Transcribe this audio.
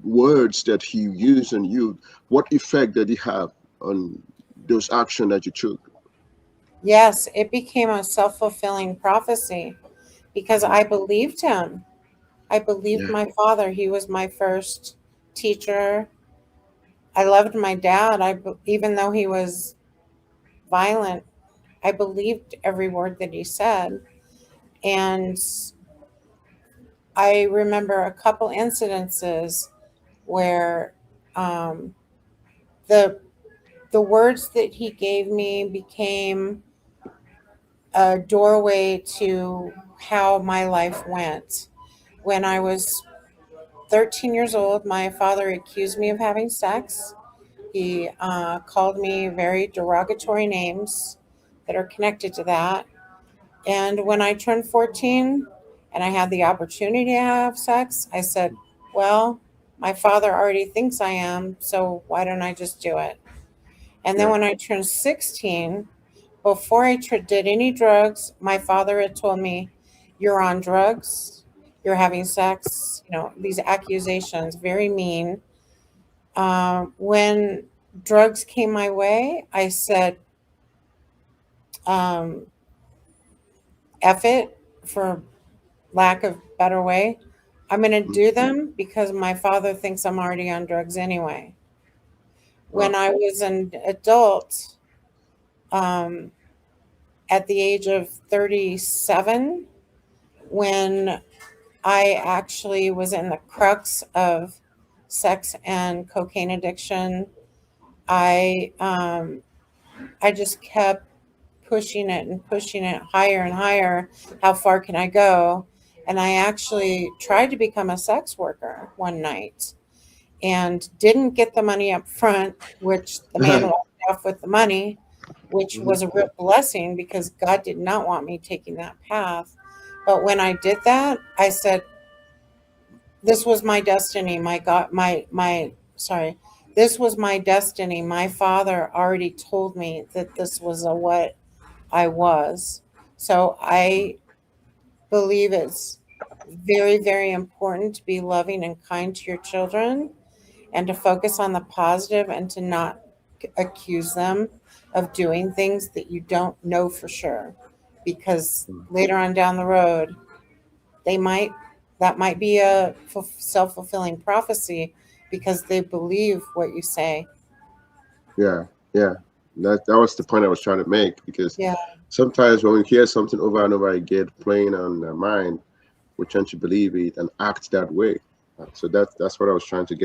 words that he used on you, what effect did he have on those actions that you took? Yes, it became a self-fulfilling prophecy because Mhm. I believed him. I believed Yeah, my father. He was my first teacher. I loved my dad. Even though he was violent, I believed every word that he said. And I remember a couple incidences where um, the the words that he gave me became a doorway to how my life went. When I was 13 years old, my father accused me of having sex. He called me very derogatory names that are connected to that. And when I turned 14 and I had the opportunity to have sex, I said, well, my father already thinks I am, so why don't I just do it? And then yeah, when I turned 16, before did any drugs, my father had told me, you're on drugs, you're having sex, these accusations, very mean. When drugs came my way, I said, um, F it, for lack of better way. I'm going to mhm. do them because my father thinks I'm already on drugs anyway. When Wow. I was an adult, um, at the age of 37, when I actually was in the crux of sex and cocaine addiction, I I just kept pushing it higher and higher. How far can I go? And I actually tried to become a sex worker one night and didn't get the money up front, which the man walked off with the money, which Mhm. was a real blessing because God did not want me taking that path. But when I did that, I said, this was my destiny. My God, sorry, this was my destiny. My father already told me that this was what I was. So I believe it's very, very important to be loving and kind to your children and to focus on the positive and to not accuse them of doing things that you don't know for sure. Because later on down the road, they might, that might be a self fulfilling prophecy because they believe what you say. Yeah, yeah. That was the point I was trying to make, because Yeah. sometimes when we hear something over and over again playing on our mind, we tend to believe it and act that way. So that's what I was trying to get